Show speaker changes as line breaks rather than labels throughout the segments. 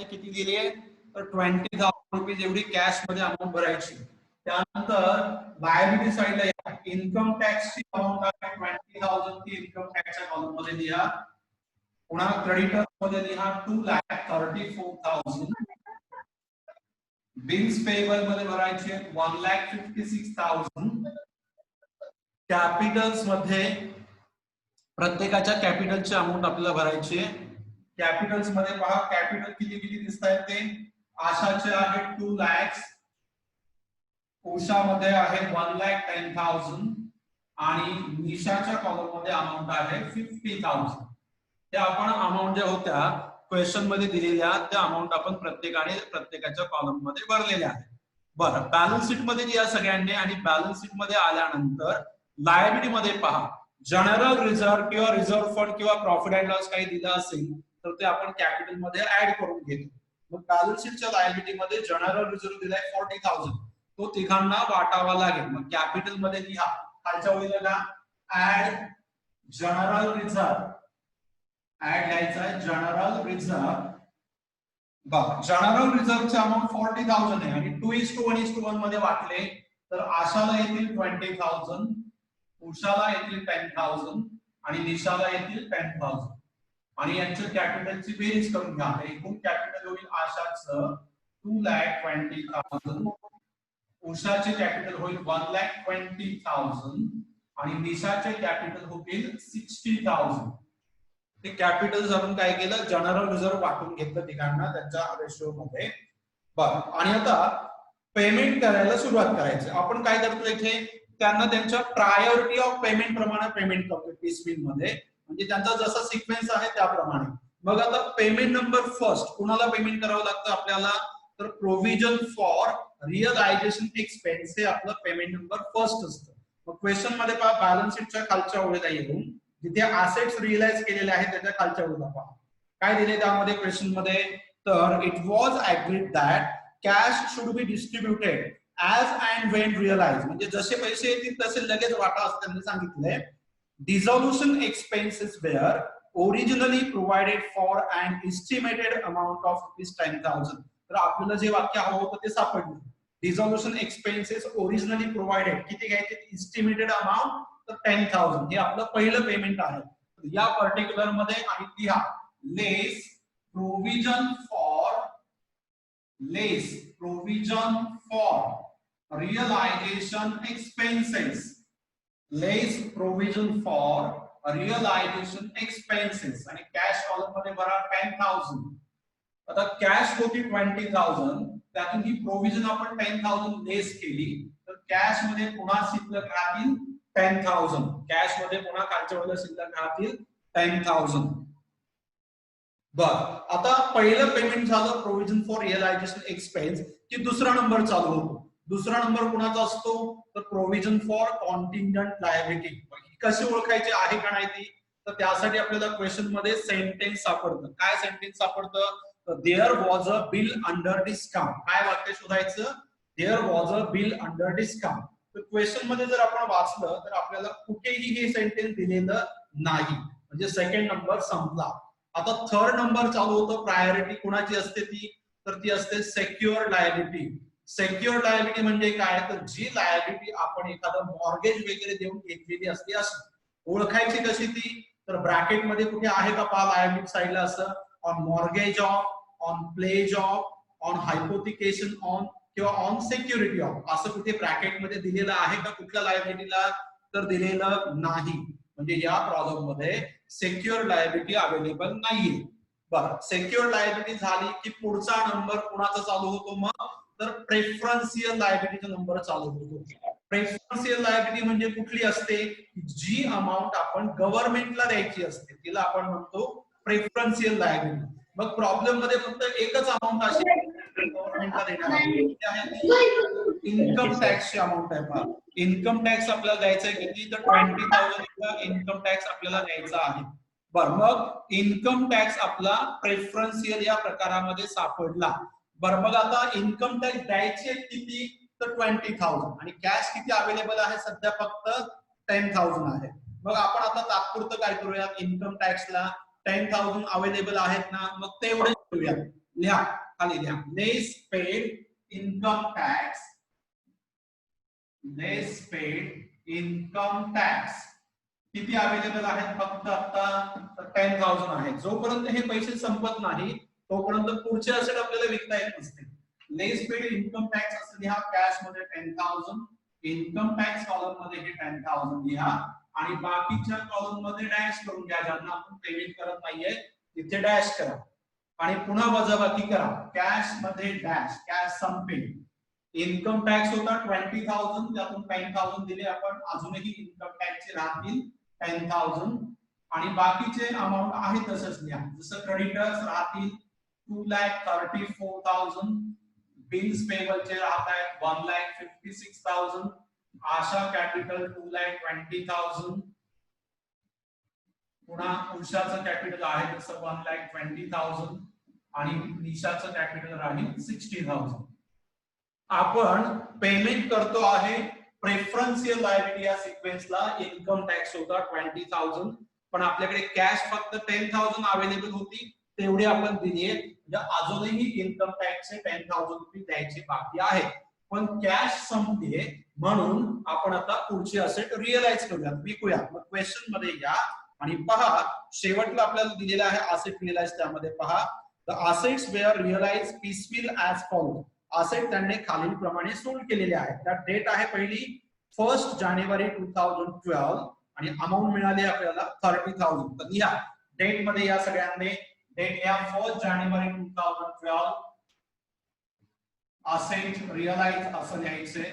किती दिली आहे तर 20,000 रुपीज एवढी कॅश मध्ये अमाऊंट भरायची. त्यानंतर लायबिलिटी साइडला या इन्कम टॅक्सची अमाऊंट आहे 20,000 ती इन्कम टॅक्सच्या कॉलम मध्ये लिहा. पुन्हा क्रेडिटर मध्ये लिहा 2,34,000. बिल्स पेएबल मध्ये भरायचे 1,56,000. कॅपिटल्स मध्ये प्रत्येकाच्या कॅपिटलची अमाऊंट आपल्याला भरायची आहे. कॅपिटल्स मध्ये पहा कॅपिटल किती किती दिसत आहेत ते. आशाचे आहे 2 लाख, उषा मध्ये आहे 1,10,000 आणि निशाच्या कॉलम मध्ये अमाऊंट आहे 50,000. हे आपण अमाऊंट ज्या होत्या क्वेश्चन मध्ये दिलेल्या त्या अमाऊंट आपण प्रत्येकाने प्रत्येकाच्या कॉलम मध्ये भरलेल्या आहेत. बरं, बॅलन्स शीट मध्ये या सगळ्यांनी आणि बॅलन्स शीट मध्ये आल्यानंतर लायबिलिटी मध्ये पहा जनरल रिझर्व्ह किंवा रिझर्व्ह फंड किंवा प्रॉफिट अँड लॉस काही दिलं असेल तर ते आपण कॅपिटल मध्ये ऍड करून घेतो. मग बॅलन्स शीटच्या लायबिलिटी मध्ये जनरल रिझर्व्ह दिलाय 40,000, तो तिघांना वाटावा लागेल. मग कॅपिटल मध्ये लिहा खालच्या ओळीला ऍड जनरल रिझर्व्ह, ऍड लिहायचा आहे जनरल रिझर्व्ह. बघा जनरल रिझर्व्हचे अमाऊंट 40,000 आहे आणि 2:1:1 मध्ये वाटले तर आशाला येतील 20,000, उषाला येतील 10,000 आणि निशाला येतील 10,000 आणि यांच्या कॅपिटलची बेरीज करून घ्या. एकूण कॅपिटल होईल आशाचं 2,20,000, उषाचे कॅपिटल होईल 1,20,000 आणि निशाचे कॅपिटल होतील 60,000. ते कॅपिटल आपण काय केलं जनरल रिझर्व्ह वाटून घेतलं ठिकाणा त्यांच्या रेशो मध्ये. बरं, आणि आता पेमेंट करायला सुरुवात करायची. आपण काय करतो इथे त्यांना त्यांच्या प्रायोरिटी ऑफ पेमेंट प्रमाणे पेमेंट करतो पिसमिल मध्ये, म्हणजे त्यांचा जसा सिक्वेन्स आहे त्याप्रमाणे. मग आता पेमेंट नंबर फर्स्ट कुणाला पेमेंट करावं लागतं आपल्याला तर प्रोव्हिजन फॉर रिअलायझेशन एक्सपेन्स हे आपलं पेमेंट नंबर फर्स्ट असतं. मग क्वेश्चन मध्ये पहा बॅलन्स शीटच्या खालच्या ओळीला येऊन जिथे असेट्स रिअलाइज केलेले आहेत त्याच्या खालच्या ओळीला पहा काय दिले त्यामध्ये क्वेश्चन मध्ये तर it was agreed that cash should be distributed as and when realise, म्हणजे जसे पैसे येतील तसे लगेच वाटा असं त्यांनी सांगितलंय. Dissolution expenses were originally provided for an estimated amount of ₹10,000. तर आपल्याला जे वाक्य हवं होतं ते सापडलं. डिझोल्युशन एक्सपेन्सेस ओरिजिनली प्रोव्हाइडेड किती घ्यायचे एस्टिमेटेड अमाउंट तर 10,000 हे आपलं पहिलं पेमेंट आहे. या पर्टिक्युलर मध्ये आणि लिहा less provision for realisation expenses, less provision for realisation expenses आणि कॅश कॉलम मध्ये भरा 10,000. आता कॅश होती 20,000 त्यातून ही प्रोव्हिजन आपण 10,000 लेस केली तर कॅश मध्ये पुन्हा शिल्लक राहतील 10,000. कॅश मध्ये पुन्हा खालच्या वेळेला शिल्लक राहतील 10,000. बर, आता पहिलं पेमेंट झालं प्रोव्हिजन फॉर रिअलायझेशन एक्सपेन्स की दुसरा नंबर चालू होतो. दुसरा नंबर कुणाचा असतो तर प्रोव्हिजन फॉर कॉन्टिंजंट लायबिलिटी. कशी ओळखायची आहे का नाही ती तर त्यासाठी आपल्याला क्वेश्चन मध्ये सेंटेन्स सापडतं. काय सेंटेन्स सापडतं there was a bill under discount. काय वाक्य शोधायचं there was a bill under discount. तर क्वेश्चन मध्ये जर आपण वाचलं तर आपल्याला कुठेही हे सेंटेन्स दिलेलं नाही, म्हणजे सेकंड नंबर संपला. आता थर्ड नंबर चालू होतो. प्रायोरिटी कुणाची असते ती तर ती असते सेक्युअर लायबिलिटी. सेक्युअर लायबिलिटी म्हणजे काय तर जी लायबिलिटी आपण एखादं मॉर्गेज वगैरे देऊन घेतलेली असते अशी. ओळखायची कशी ती तर ब्रॅकेट मध्ये कुठे आहे का पहा लायबिलिटी साइडला असं on mortgage of, on pledge of, on hypothecation on किंवा ऑन सिक्युरिटी ऑफ असं कुठे ब्रॅकेट मध्ये दिलेलं आहे का कुठल्या लायबिलिटीला तर दिलेलं नाही. म्हणजे या प्रॉब्लेम मध्ये सेक्युअर लायबिलिटी अवेलेबल नाहीये. बरं, सेक्युअर लायबिलिटी झाली की पुढचा नंबर कुणाचा चालू होतो मग तर प्रेफरन्शियल लायबिलिटीचा नंबर चालू होतो. प्रेफरन्शियल लायबिलिटी म्हणजे कुठली असते जी अमाऊंट आपण गव्हर्नमेंटला द्यायची असते तिला आपण म्हणतो प्रेफरन्शियल लायबिलिटी. मग प्रॉब्लेम मध्ये फक्त एकच अमाऊंट अशी गव्हर्नमेंटला देणार आहे इन्कम टॅक्सची अमाऊंट आहे. पहा इन्कम टॅक्स आपल्याला द्यायचा आहे किती तर 20,000 इन्कम टॅक्स आपल्याला द्यायचा आहे. बरं, मग इन्कम टॅक्स आपला प्रेफरन्शियल या प्रकारामध्ये सापडला. बरं, मग आता इन्कम टॅक्स द्यायचे किती तर 20,000 आणि कॅश किती अवेलेबल आहे सध्या फक्त 10,000 आहे. मग आपण आता तात्पुरतं काय करूया इन्कम टॅक्सला 10,000 अवेलेबल आहेत ना मग तेवढे करूया. लिहा खाली लिहा लेस पेड इन्कम टॅक्स, लेस पेड इन्कम टॅक्स किती अवेलेबल आहेत फक्त आता 10,000 आहेत. जोपर्यंत हे पैसे संपत नाही तोपर्यंत पुढचे असेट आपल्याला विकता येत नसते. लेस पेड इन्कम टॅक्स असं लिहा कॅश मध्ये 10,000, इन्कम टॅक्स कॉलम मध्ये हे 10,000 लिहा आणि बाकीच्या कॉलम मध्ये डॅश करून घ्या. ज्यांना आपण पेमेंट करत नाहीये तिथे डॅश करा आणि पुन्हा वजाबाकी करा. कॅश मध्ये डॅश, कॅश संपेल. इन्कम टॅक्स होता 20,000, त्यातून 10,000 दिले आपण, अजूनही इन्कम टॅक्सचे राहतील 10,000 आणि बाकीचे अमाउंट आहे तसंच लिहा. जसं क्रेडिटर्स राहतील 2,34,000, बिल्स पेबलचे राहत आहेत 1,56,000, आशा कॅपिटल 2,20,000, पुन्हा उषाचं कॅपिटल आहे तसं 1,20,000 आणि निशाचं कॅपिटल राहील 60,000. आपण पेमेंट करतो आहे प्रेफरन्शियल लायबिलिटी या सिक्वेन्सला. इन्कम टॅक्स होता 20,000 पण आपल्याकडे कॅश फक्त 10,000 अवेलेबल होती, तेवढी आपण दिली आहे. म्हणजे अजूनही इन्कम टॅक्सचे 10,000 रुपये द्यायचे बाकी आहे पण कॅश संपली म्हणून आपण आता पुढची असेट रिअलाइज करूयात, विकूया. मग क्वेश्चन मध्ये या आणि पहा शेवटला आपल्याला दिलेला आहे असेट रिअलाइज. त्यामध्ये पहा the assets were realise peaceful as follow. Asset त्यांनी खालील प्रमाणे सोल्ड केलेले आहेत. त्यात डेट आहे पहिली 1 जानेवारी 2012 आणि अमाउंट मिळाली आपल्याला 30,000. तर लिहा डेट मध्ये या सगळ्यांनी डेट लिहा 1 जानेवारी 2012 असेट रिअलाइज असं लिहायचे.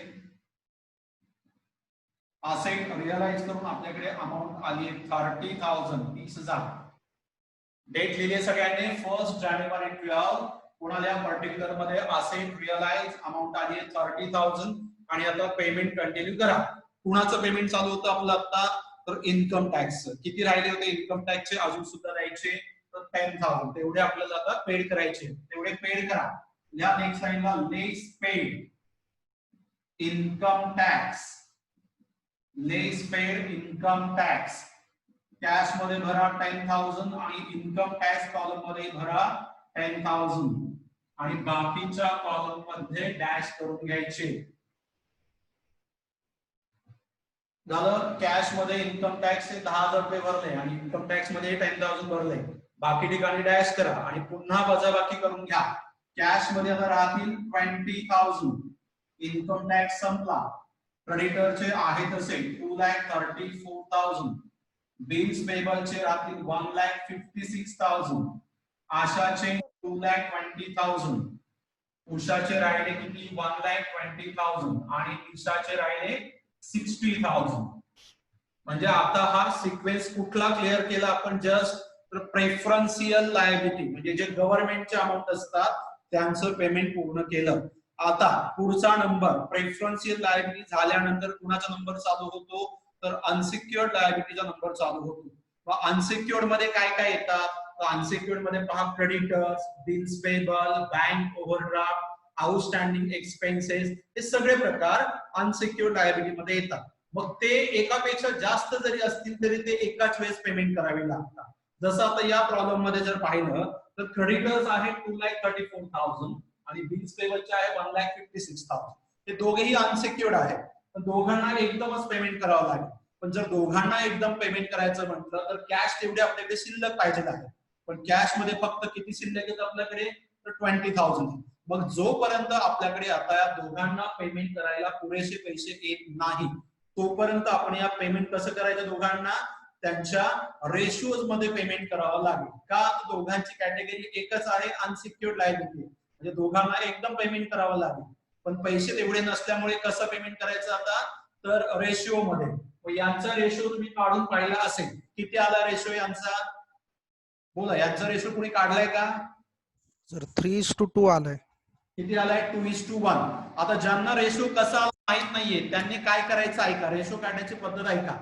असेट रिअलाइज करून आपल्याकडे अमाउंट आली आहे 30,000, 30,000. डेट लिहिली सगळ्यांनी 1 जानेवारी 12. पुन्हा पर्टिक्युलर मध्ये असेट रिअलाइज अमाउंट आली आहे 30,000 आणि आता पेमेंट कंटिन्यू करा. कुणाचं पेमेंट चालू होतं आपलं आता तर इन्कम टॅक्स. किती राहिले होते इन्कम टॅक्सचे अजून सुद्धा द्यायचे तर 10,000. तेवढे आपल्याला आता पेड करायचे, तेवढे पेड करा. या नेक्स्ट लाईनला लेस पेड इन्कम टॅक्स, लेस पेड इन्कम टॅक्स कॅश मध्ये भरा 10,000 आणि इन्कम टॅक्स कॉलम मध्ये भरा 10,000 आणि बाकीच्या कॉलम मध्ये डॅश करून घ्यायचे. झालं. कॅश मध्ये इन्कम टॅक्स 10,000 रुपये भरले आणि इन्कम टॅक्स मध्ये 10,000 भरले. बाकी ठिकाणी डॅश करा आणि पुन्हा वजाबाकी करून घ्या. कॅश मध्ये आता राहतील 20,000, इन्कम टॅक्स संपला. क्रेडिटरचे आहे तसे 2,34,000, बिल्स पेबलचे राहतील 1,56,000, आशाचे 2,20,000, उषाचे राहिले किती 1,20,000 आणि निशाचे राहिले 60,000. म्हणजे आता हा सिक्वेन्स कुठला क्लिअर केला आपण जस्ट प्रेफरन्शियल लायबिलिटी म्हणजे जे गव्हर्नमेंटचे अमाउंट असतात त्यांचं पेमेंट पूर्ण केलं. आता पुढचा नंबर प्रेफरन्शियल लायबिलिटी झाल्यानंतर कुणाचा नंबर चालू होतो तर अनसिक्युअर्ड लायबिलिटीचा नंबर चालू होतो. मग अनसिक्युअर्ड मध्ये काय काय येतात तर अनसिक्युअर्ड मध्ये पहा creditors, bills payable, bank overdraft, outstanding expenses हे सगळे प्रकार अनसिक्युअर्ड लायबिलिटी मध्ये येतात. मग ते एकापेक्षा जास्त जरी असतील तरी ते एकाच वेळेस पेमेंट करावे लागतात. जसं आता या प्रॉब्लेम मध्ये जर पाहिलं तर क्रेडिटर्स आहे 2,34,000 आणि बिल्स पेबलचे आहे 1,56,000. हे दोघेही अनसिक्युअर्ड आहेत पण दोघांना एकदमच पेमेंट करावं लागेल. पण जर दोघांना एकदम पेमेंट करायचं म्हटलं तर कॅश तेवढे आपल्याकडे शिल्लक पाहिजे आहे. पण कॅश मध्ये फक्त किती शिल्लक येतं आपल्याकडे तर 20,000. मग जोपर्यंत आपल्याकडे आता या दोघांना पेमेंट करायला पुरेसे पैसे येत नाही तोपर्यंत आपण या पेमेंट कसं करायचं दोघांना त्यांच्या रेशिओज मध्ये पेमेंट करावं लागेल. का दोघांची कॅटेगरी एकच आहे अनसिक्युअर्ड लायबिलिटी म्हणजे दोघांना एकदम पेमेंट करावं लागेल. पण पैसे तेवढे नसल्यामुळे कसं पेमेंट करायचं आता तर रेशिओ मध्ये. यांचा रेशिओ तुम्ही काढून पाहिला असेल. किती आला रेशिओ यांचा बोला यांचा रेशिओ कोणी काढलाय का
सर 3:2 आलाय.
किती आलाय 2:1. आता ज्यांना रेशिओ कसा माहित नाहीये त्यांनी काय करायचं ऐका. रेशिओ काढण्याची पद्धत ऐका.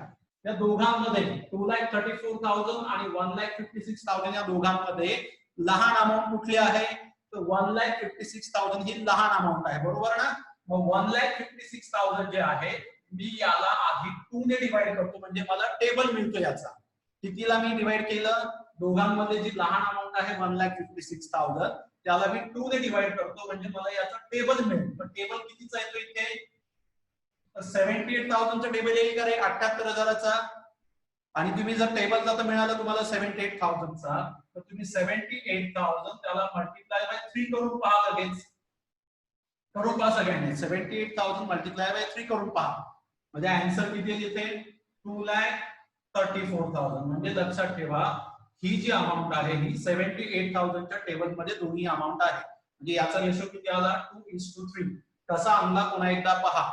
या दोघांमध्ये 2,34,000 आणि 1,56,000 या दोघांमध्ये लहान अमाऊंट कुठली आहे तर 1,56,000 ही लहान अमाऊंट आहे बरोबर ना. मग 1,56,000 जे आहे मी याला आधी 2 ने डिवाइड करतो म्हणजे मला टेबल मिळतो याचा. कितीला मी डिवाइड केलं दोघांमध्ये जी लहान अमाऊंट आहे 1,56,000 त्याला मी 2 ने डिवाइड करतो म्हणजे मला याचा टेबल मिळेल. पण टेबल कितीचा येतो इथे? 78,000 चा टेबल येईल का रे 78,000 चा? आणि तुम्ही जर टेबल जर मिळालं तुम्हाला 78,000 चा तर तुम्ही 78,000 त्याला मल्टिप्लाय बाय 3 करून पहा लगेच. करून पहा सगळ्यांनी 78,000 मल्टिप्लाय बाय 3 करून पहा. म्हणजे आन्सर किती येईल इथे? 2,34,000. म्हणजे लक्षात ठेवा ही जी अमाउंट आहे ही 78,000 च्या टेबल मध्ये दोन्ही अमाउंट आहे. म्हणजे याचा रेशो किती आला? 2:3. कसा आणला पुन्हा एकदा पहा.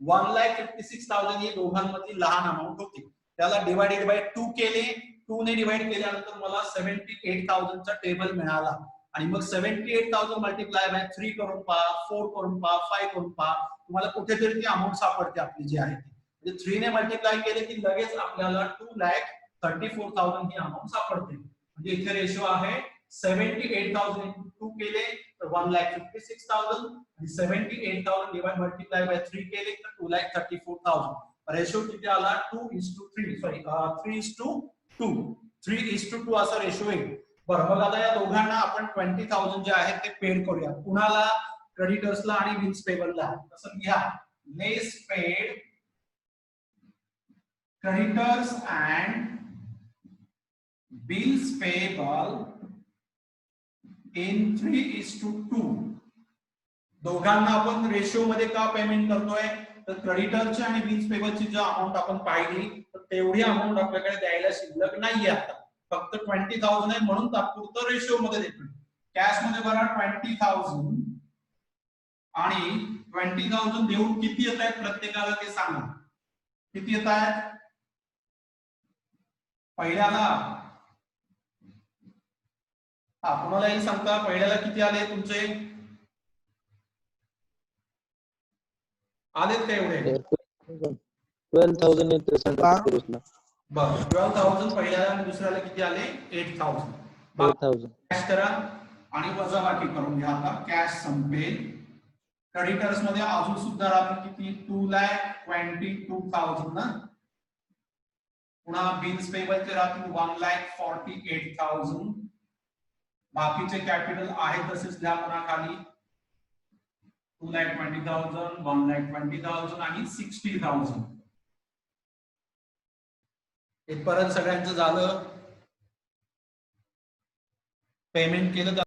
1,56,000 ही दोघांमधली लहान अमाउंट होती. त्याला डिवाइडेड बाय 2 केले. 2 ने डिवाइड केल्यानंतर मला 78,000 चा टेबल मिळाला. आणि मग 78,000 मल्टिप्लाय बाय 3 करून पहा, 4 करून पहा, 5 करून पहा. तुम्हाला कुठेतरी ती अमाउंट सापडते आपली जी आहे ती. म्हणजे 3 ने मल्टिप्लाय केले की लगेच आपल्याला 2,34,000 ही अमाउंट सापडते. म्हणजे इथे रेशो आहे 78,000 into 2 केले तर 1,56,000 आणि 78,000 डिवाइड मल्टिप्लाय बाय 3 केले तर 2,34,000. रेशो किती आला? 2:3 सॉरी 3:2. 3:2 असा रेशो येईल. बरं मग आता या दोघांना आपण 20,000 जे आहेत ते पेड करूया. कुणाला? क्रेडिटर्सला आणि बिल्स पेबलला. तसं घ्या लेस paid creditors and bills payable in 3:2. दोघांना आपण रेशो मध्ये का पेमेंट करतोय? तर क्रेडिटरची आणि बिल्स पेबलची जी अमाउंट आपण पाहिली तर तेवढी अमाउंट आपल्याकडे द्यायला शिल्लक नाहीये आता. फक्त 20,000 आहे म्हणून तात्पुरतं रेशो मध्ये देतोय. कॅश मध्ये भरा 20,000 आणि 20,000 देऊन किती येत आहेत प्रत्येकाला ते सांगा. किती येत आहेत? पहिल्याला कुणालाही सांगता पहिल्याला किती आले तुमचे? आलेत का एवढे?
12,000 येते सांगा पुरुषला.
बरं 12,000 पहिल्याला आणि दुसऱ्याला किती आले? 8,000.
8,000
कॅश करा आणि वजाबाकी करून घ्या. आता कॅश संपेल. क्रेडिटर्स मध्ये अजून सुद्धा राहतील किती? 2,22,000 ना. पुन्हा बिल्स पेबलचे राहतील 1,48,000. बाकीचे कॅपिटल आहे तसेच घ्या पुन्हा खाली 2,20,000, 1,20,000 आणि 60,000. इथपर्यंत सगळ्यांचं झालं. पेमेंट केलं.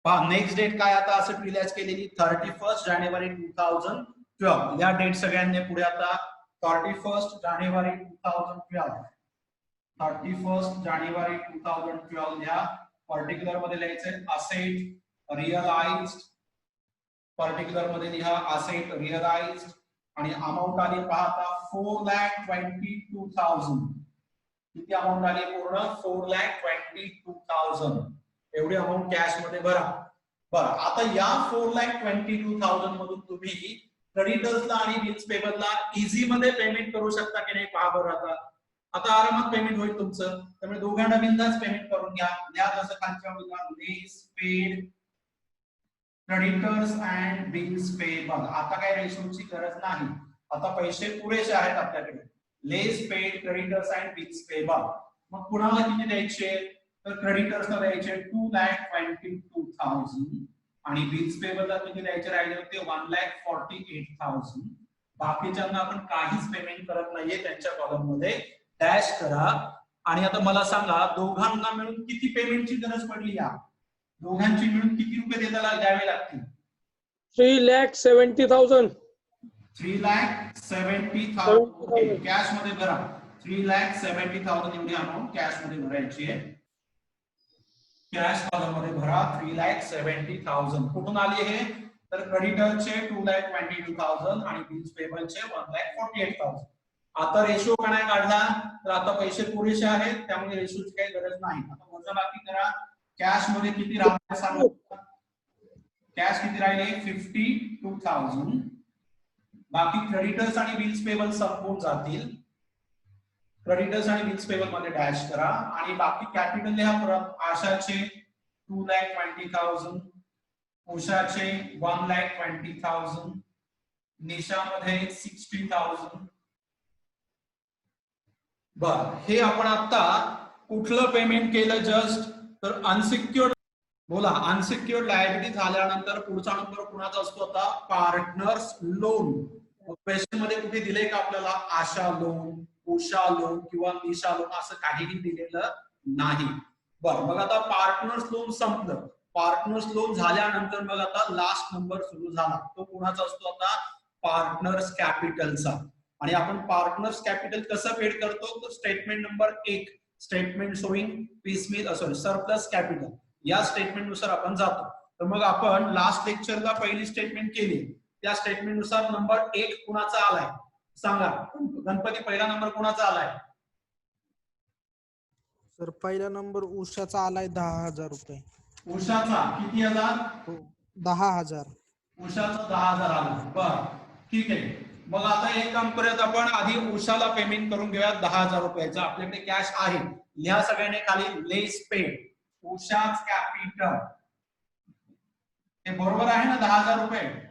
पहा नेक्स्ट डेट काय आता असं रिलॅक्स केलेली 31 जानेवारी 2012. या डेट सगळ्यांनी पुढे आता 31 जानेवारी 2012. 31 जानेवारी 2012 या पर्टिक्युलर मध्ये लिहायचंय असेट रिअलाइज्ड. पर्टिक्युलर मध्ये लिहा असेट रिअलाइज्ड आणि अमाउंट आली पाहता 4,22,000. किती अमाउंट आली पूर्ण? 4,22,000. एवढी अमाउंट कॅश मध्ये भरा. बरं आता या 4,22,000 मधून तुम्ही क्रेडिटर्सला आणि बिल्स पेबलला इझी मध्ये पेमेंट करू शकता की नाही पहा बरं. आता आरामात पेमेंट होईल तुमचं. त्यामुळे दोघांना बिंदास पेमेंट करून घ्या. या जसं खालच्या बाजूला less paid creditors and bills payable. आता काय रेशोची गरज नाही. आता पैसे पुरेसे आहेत आपल्याकडे. Less paid creditors and bills payable. मग कुणाला किती द्यायचे? तर क्रेडिटर्सला द्यायचे 2,22,000 आणि बिल्स पेबलला किती द्यायचे राहिले होते? 1,48,000. बाकीच्यांना आपण काहीच पेमेंट करत नाहीये. त्यांच्या कॉलम मध्ये डॅश करा. आणि आता मला सांगा दोघांना मिळून किती पेमेंटची गरज पडली? या दोघांची मिळून किती रुपये द्यावे लागतील?
3,70,000.
3,70,000 कॅश मध्ये भरा. 3,70,000 एवढी अमाउंट कॅश मध्ये भरायची आहे. कॅश कॉलम मध्ये भरा 3,70,000. कुठून आली हे? तर क्रेडिटरचे 2,22,000 आणि बिल्स पेबलचे 1,48,000. आता रेशो का नाही काढला? तर आता पैसे पुरेसे आहेत त्यामुळे रेशोची काही गरज नाही. आता वजाबाकी करा. कॅश मध्ये किती राहिले सांगा. कॅश किती राहिले? 52,000. बाकी क्रेडिटर्स आणि बिल्स पेबल संपून जातील. क्रेडिटर्स आणि बिल्स पेबल मध्ये डॅश करा आणि बाकी कॅपिटल लिहा परत. आशाचे 2,20,000, उषाचे 1,20,000, निशामध्ये 60,000. बर हे आपण आता कुठलं पेमेंट केलं जस्ट? तर अनसिक्युअर्ड बोला. अनसिक्युअर्ड लायबिलिटी झाल्यानंतर पुढचा नंबर कुणाचा असतो आता? Partners loan. क्वेश्चन मध्ये कुठे दिलंय का आपल्याला आशा लोन, उषा लोन किंवा निशा लोन असं काहीही दिलेलं नाही. बरं, मग आता पार्टनर्स लोन संपलं. पार्टनर्स लोन झाल्यानंतर मग आता लास्ट नंबर सुरू झाला. तो कुणाचा असतो आता? पार्टनर्स कॅपिटलचा. आणि आपण पार्टनर्स कॅपिटल कसं पेड करतो? तर statement number 1, statement showing surplus capital, या स्टेटमेंट नुसार आपण जातो. तर मग आपण लास्ट लेक्चरला पहिली स्टेटमेंट केली. त्या स्टेटमेंट नुसार नंबर 1 कुणाचा आलाय सांगा. गणपती, पहिला नंबर कुणाचा आलाय?
सर पहिला नंबर उषाचा आलाय 10,000 रुपये.
उषाचा किती हजार?
हो 10,000.
उषाचा 10,000 आला. बर, ठीक आहे. मग आता एक काम करूयात, आपण आधी उषाला पेमेंट करून घेऊयात 10,000 रुपयाचा. आपल्याकडे कॅश आहे. लिहा सगळ्यांनी खाली लेस पेड उषाच कॅपिटल. हे बरोबर आहे ना? 10,000 रुपये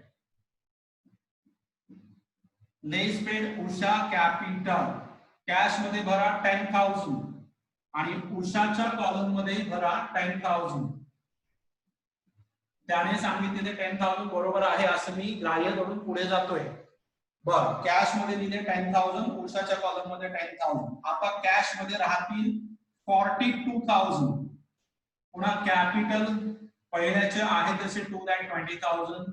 लेस पेड उषा कॅपिटल. कॅश मध्ये भरा 10,000 आणि उषाच्या कॉलम मध्ये भरा 10,000. त्याने सांगितलेले 10,000 बरोबर आहे असं मी ग्राह्य करून पुढे जातोय. बर, कॅश मध्ये दिले 10,000, उषाच्या कॉलम मध्ये 10,000. आता कॅश मध्ये राहतील 42,000. पुन्हा कॅपिटल पहिल्याचे आहे तसे 2,20,000,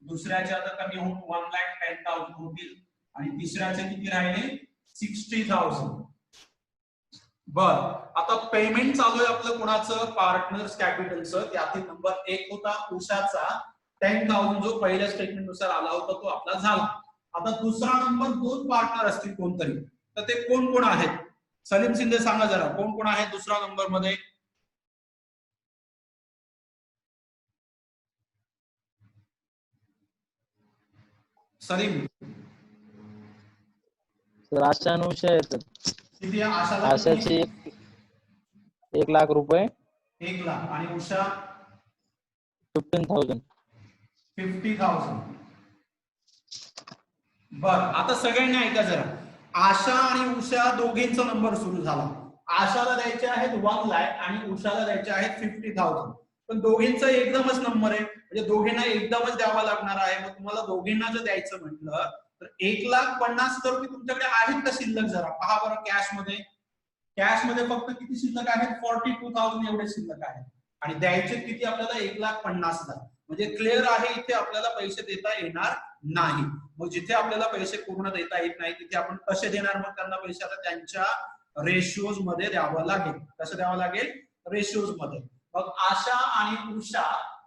दुसऱ्याचे आता कमी होऊन 1,10,000 होतील आणि तिसऱ्याचे किती राहिले? 60,000. बर, आता पेमेंट चालू आहे आपलं कुणाचं? पार्टनर्स कॅपिटलचं. त्यातील नंबर 1 होता उषाचा 10,000, जो पहिल्या स्टेटमेंट नुसार आला होता तो आपला झाला. आता दुसरा नंबर 2 पार्टनर असतील कोणतरी, तर ते कोण कोण आहेत? सलीम शिंदे सांगा जरा, कोण कोण आहेत दुसरा नंबर मध्ये? सलीम.
सर आशा आणि उषा आहेत.
किती आहे? आशाला
आशाची 1,00,000 रुपये,
1 लाख आणि उषा
15,000.
50,000. बर, आता सगळ्यांनी ऐका जरा. आशा आणि उषा दोघींचा नंबर सुरू झाला. आशाला द्यायचे आहेत 1 लाख आणि उषाला द्यायचे आहेत 50,000. पण दोघींचा एकदमच नंबर आहे, म्हणजे दोघींना एकदमच द्यावा लागणार आहे. मग तुम्हाला दोघींना जर द्यायचं म्हटलं तर 1,50,000 रुपये तुमच्याकडे आहेत का शिल्लक? जरा पहा बरं. कॅश मध्ये फक्त किती शिल्लक आहेत? 42,000 एवढे शिल्लक आहेत. आणि द्यायचे किती आपल्याला? 1,50,000. म्हणजे क्लिअर आहे, इथे आपल्याला पैसे देता येणार नाही. मग जिथे आपल्याला पैसे पूर्ण देता येत नाही तिथे आपण कसे देणार मग त्यांना पैसे? आता त्यांच्या रेशिओज मध्ये द्यावं लागेल. कसं द्यावं लागेल? रेशिओज मध्ये. मग आशा आणि उषा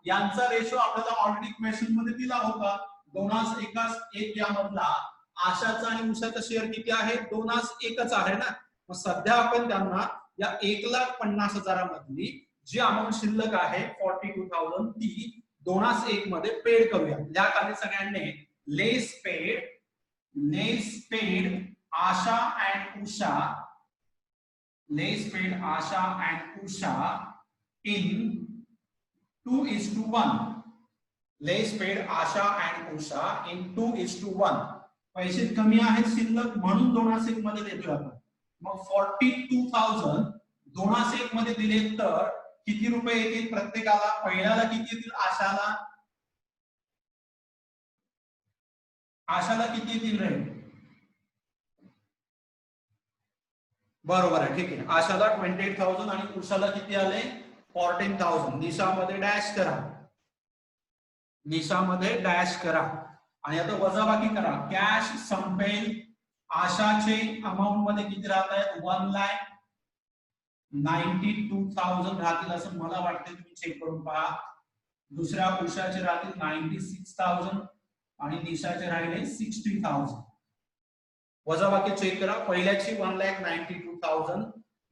यांचा रेशो आपल्याला ऑलरेडी क्वेश्चन मध्ये दिला होता. 2:1 यामधला आशाचा आणि उषाचा शेअर किती आहे? 2:1 आहे ना. मग सध्या आपण त्यांना या 1,50,000 मधली जी अमाऊंट शिल्लक आहे 42,000 ती 2:1 मध्ये पेड करूया. या खाली सगळ्यांनी less paid Asha and Usha, less paid Asha and Usha in 2:1. Less paid Asha and Usha in 2:1. पैसे कमी आहेत शिल्लक म्हणून 2:1 मध्ये देतोय आपण. मग 42,000 2:1 मध्ये दिले तर किती रुपये येतील प्रत्येकाला? पहिल्याला किती येतील? आशाला किती येतील रे? बरोबर आहे, ठीक आहे. आशाला 28,000 आणि उषाला किती आले? 14,000. निशामध्ये डॅश करा, निशामध्ये डॅश करा आणि आता वजाबाकी करा. कॅश संपेल. आशाचे अमाऊंट मध्ये किती राहत आहेत? 1,92,000 राहतील असं मला वाटते. तुम्ही चेक करून पहा. दुसऱ्या उषाचे राहतील 96,000 आणि निशाचे राहिले 60,000. वजाबाकी चेक करा. पहिल्याची 1,92,000,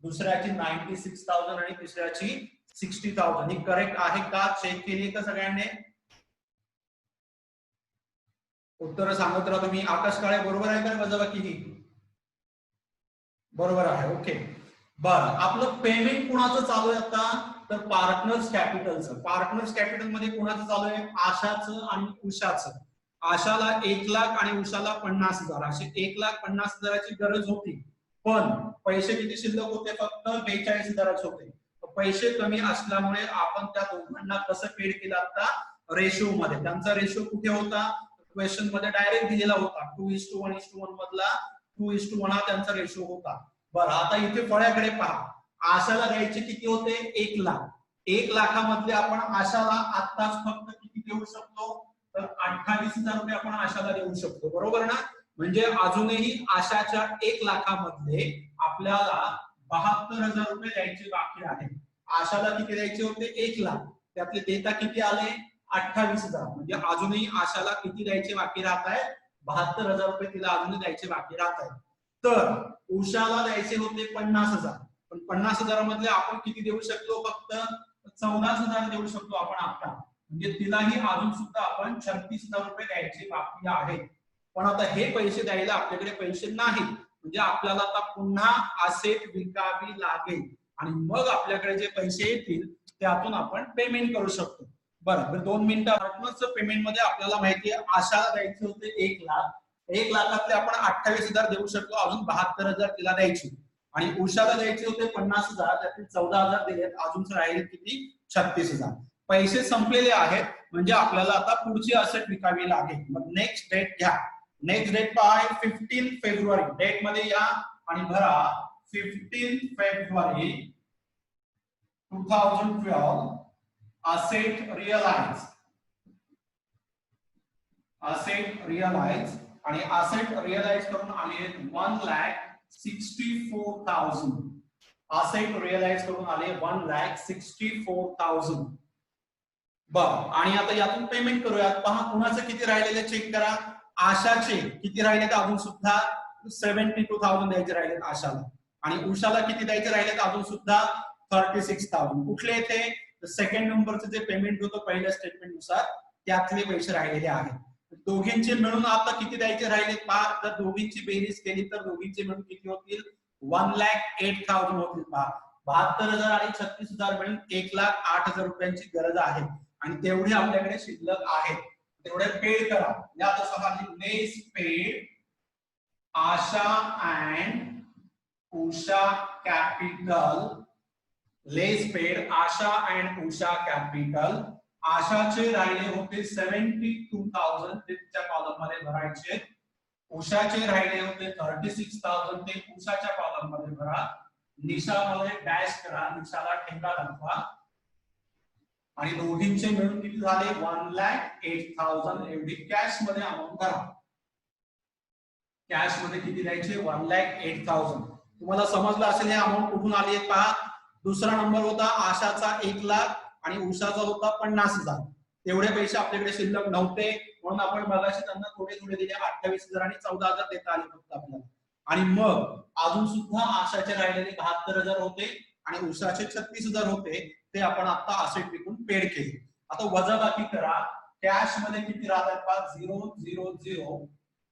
दुसऱ्याची 96,000 आणि तिसऱ्याची 60,000. ही करेक्ट आहे का? चेक केली का सगळ्यांनी? उत्तर सांगत राहा तुम्ही. आकाश काळे बरोबर आहे का वजाबाकी? ही बरोबर आहे. ओके. बरं, आपलं पेमेंट कुणाचं चालू आहे आता? तर पार्टनर्स कॅपिटलचं. पार्टनर्स कॅपिटल मध्ये कुणाचं चालू आहे? आशाचं आणि उषाचं. आशाला 1 लाख आणि उषाला 50,000 अशी 1,50,000ची गरज होती. पण पैसे किती शिल्लक होते? फक्त 42,000 होते. पैसे कमी असल्यामुळे आपण त्या दोघांना कसं पेड केलं आता रेशो मध्ये. त्यांचा रेशो कुठे होता क्वेश्चन मध्ये डायरेक्ट दिलेला होता 2:1:1 मधला 2:1 हा त्यांचा रेशो होता. बरं आता इथे फळ्याकडे पहा. आशाला द्यायचे किती होते 1 लाख. 1 लाखामधले आपण आशाला आत्ताच फक्त किती देऊ शकतो तर 28,000 रुपये आपण आशाला देऊ शकतो. बरोबर ना. म्हणजे अजूनही आशाच्या 1 लाखामधले आपल्याला 72,000 रुपये द्यायचे बाकी आहे. आशाला किती द्यायचे होते 1 लाख. त्यातले देता किती आले 28,000. म्हणजे अजूनही आशाला किती द्यायचे बाकी राहत आहे 72,000 रुपये तिला अजूनही द्यायचे बाकी राहत आहे. तर उषाला द्यायचे होते 50,000. पण 50,000 मधले आपण किती देऊ शकतो फक्त 14,000 देऊ शकतो आपण आता. म्हणजे तिलाही अजून सुद्धा आपण 36,000 रुपये द्यायचे बाकी आहेत. पण आता हे पैसे द्यायला आपल्याकडे पैसे नाहीत. म्हणजे आपल्याला आता पुन्हा असेट विकावी लागेल आणि मग आपल्याकडे जे पैसे येतील त्यातून आपण पेमेंट करू शकतो. बरं 2 मिनिटात पेमेंट मध्ये आपल्याला माहिती आहे आशाला द्यायचे होते 1 लाख. 1 लाखातले आपण 28,000 देऊ शकतो. अजून 72,000 तिला द्यायची आणि उषाला द्यायचे होते 50,000. त्यातील 14,000 दिलेत. अजून राहिले किती 36,000. पैसे संपलेले आहेत म्हणजे आपल्याला आता पुढची असेट विकावी लागेल. मग नेक्स्ट डेट घ्या. नेक्स्ट डेट पहा 15 फेब्रुवारी. डेट मध्ये या आणि भरा 15 फेब्रुवारी 2012 asset realize आणि asset realize करून आले 1,64,000. asset realize करून आले 1,64,000. बर आणि आता यातून पेमेंट करूयात. पहा कुणाचं किती राहिलेले चेक करा. आशाचे किती राहिले अजून सुद्धा 72,000 द्यायचे राहिले आशाला आणि उषाला किती द्यायचे राहिले अजून सुद्धा 36,000. कुठले येते सेकंड नंबरचं जे पेमेंट होतं पहिल्या स्टेटमेंट नुसार त्यातले पैसे राहिलेले आहेत. दोघींचे मिळून आता किती द्यायचे राहिले पहा. तर दोघींची बेरीज केली तर दोघींचे मिळून किती होतील 1,08,000 होतील. पहा 72,000 आणि 36,000 मिळून 1,08,000 रुपयांची गरज आहे आणि तेवढे आपल्याकडे शिल्लक आहेत. तेवढे पेड करा. या तसं less paid Asha and Usha capital. Less paid Asha and Usha capital. आशाचे राहिले होते 72,000 ते तिच्या कॉलम मध्ये भरायचे. उषाचे राहिले होते 36,000 ते उषाच्या कॉलम मध्ये भरा. निशामध्ये डॅश करा. निशाला ठेंगा दाखवा आणि दोघींचे मिळून किती झाले 1,08,000 एवढी कॅश मध्ये अमाऊंट करा. कॅश मध्ये किती द्यायचे 1,08,000. तुम्हाला समजलं असेल हे अमाऊंट कुठून आली आहे पहा. दुसरा नंबर होता आशाचा 1 लाख आणि उषाचा होता 50,000. तेवढे पैसे आपल्याकडे शिल्लक नव्हते म्हणून आपण बघायचे त्यांना थोडे थोडे दिले. 28,000 आणि 14,000 देता आले फक्त आपल्याला. आणि मग अजून सुद्धा आशाचे राहिलेले 72,000 होते आणि उषाचे 36,000 होते. ते आपण आता असेट विकून पेड केले. आता वजाबाकी करा. कॅश मध्ये किती राहतात पहा 0,0,0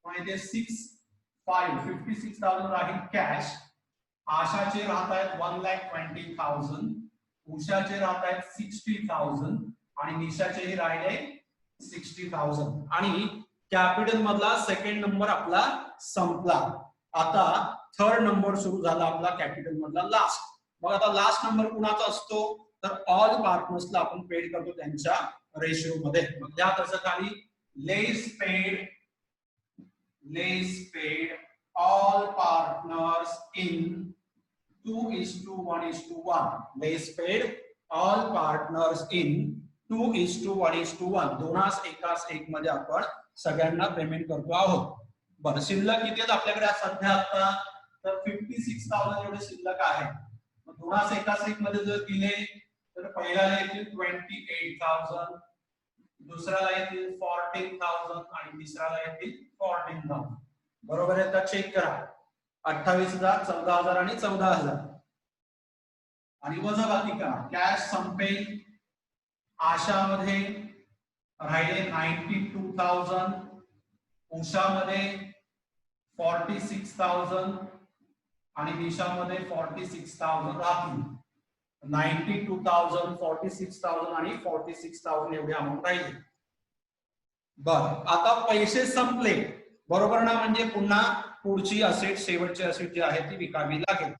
म्हणजे 56,000 राहील कॅश. आशाचे राहत आहेत 1,20,000. उषाचे राहत आहेत 60,000 आणि निशाचेही राहिले 60,000. आणि कॅपिटल मधला सेकंड नंबर आपला संपला. आता थर्ड नंबर सुरू झाला आपला कॅपिटल मधला लास्ट. मग आता लास्ट नंबर कुणाचा असतो तर ऑल पार्टनर्सला आपण पेड करतो त्यांच्या रेशिओ मध्ये. मग या तसं खाली less paid all partners in 2:1:1. Less paid all partners in 2:1:1. 2:1 मध्ये आपण सगळ्यांना पेमेंट करतो आहोत. बरं शिल्लक किती आहेत आपल्याकडे सध्या आता तर 56,000 एवढे शिल्लक आहे. 2:1 मध्ये जर दिले तर पहिल्याला येतील 28,000, दुसऱ्याला येतील 14,000 आणि तिसऱ्याला येतील 14,000. बरोबर आहे. तर चेक करा 28,000 14,000 आणि 14,000 आणि वजाबाकी करा. कॅश संपेल. आशामध्ये राहिले 92,000, उषामध्ये 46,000 आणि निशामध्ये 46,000 राहतील. 92,000 46,000 आणि 46,000 एवढे अमाऊंट राहिले. बरं आता पैसे संपले बरोबर ना. म्हणजे पुन्हा पुढची असेट शेवटची असेट जी आहे ती विकावी लागेल.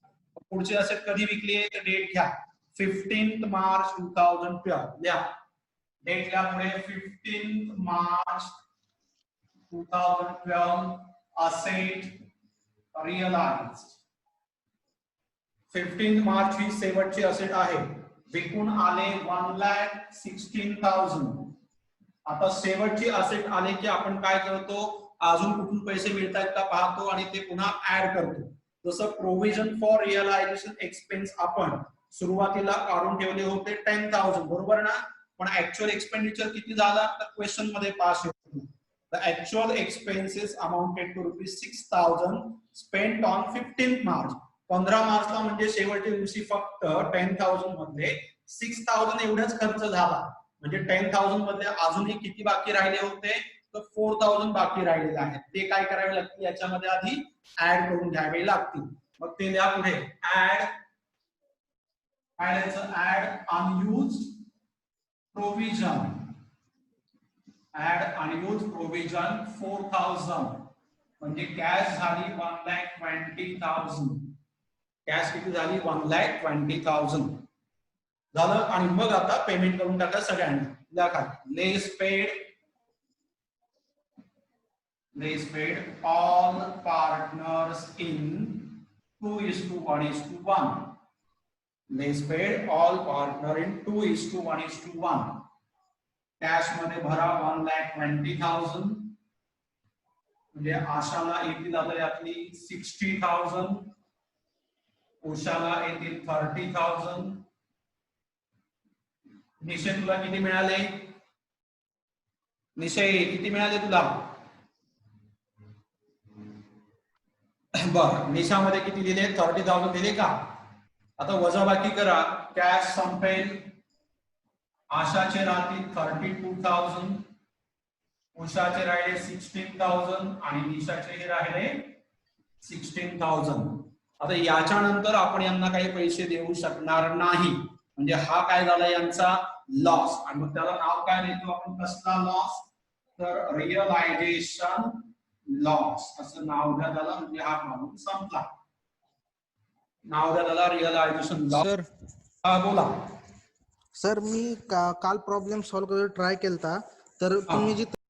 पुढची असेट कधी विकली आहे तर डेट घ्या 15th मार्च 2012 लिहा डेट लिहा पुढे 15th March 2012 asset realized 15th March ही शेवटची असेट आहे विकून आले 1,16,000 आता शेवटची असेट आले की आपण काय करतो अजून कुठून पैसे मिळतात का पाहतो आणि ते पुन्हा ऍड करतो जसं प्रोव्हिजन फॉर रिअलायझेशन एक्सपेन्स आपण सुरुवातीला काढून ठेवले होते 10,000 बरोबर ना पण ऍक्च्युअल एक्सपेंडिचर किती झाला तर क्वेश्चन मध्ये पास येतो The actual expenses amounted to ₹6,000 spent on 15th March. 15 मार्चला म्हणजे शेवटच्या दिवशी फक्त 10,000 मध्ये 6,000 एवढाच खर्च झाला म्हणजे 10,000 मध्ये अजूनही किती बाकी राहिले होते तर 4,000 बाकी राहिलेले आहेत ते काय करावे लागतील याच्यामध्ये आधी ऍड करून घ्यावे लागतील मग ते लिहा पुढे add unused provision add unused provision 4,000 म्हणजे कॅश झाली 1,20,000 कॅश किती झाली 1,20,000 झालं आणि मग आता पेमेंट करून टाका सगळ्यांना दाखवा less paid all partners in 2:1:1 less paid all partner in 2:1:1 cash मध्ये भरा 1,20,000 म्हणजे आशाला येतील आता यातली 60,000 उषाला येतील 30,000 निशे तुला किती मिळाले निशय किती मिळाले तुला बर निशामध्ये किती दिले 30,000 दिले का आता वजाबाकी करा कॅश संपेल आशाचे राहतील 32,000 उषाचे राहिले 16,000 आणि निशाचे हे राहिले 16,000 आता याच्या नंतर आपण यांना काही पैसे देऊ शकणार नाही म्हणजे हा काय झाला यांचा लॉस आणि मग त्याला नाव काय देतो आपण कसला लॉस तर रिअलायझेशन लॉस असं नाव द्या त्याला म्हणजे हा प्रॉब्लेम संपला नाव द्या त्याला रिअलायझेशन लॉस
सर
बोला
सर मी काल प्रॉब्लेम सॉल्व्ह करायला ट्राय केलता तर तुम्ही जी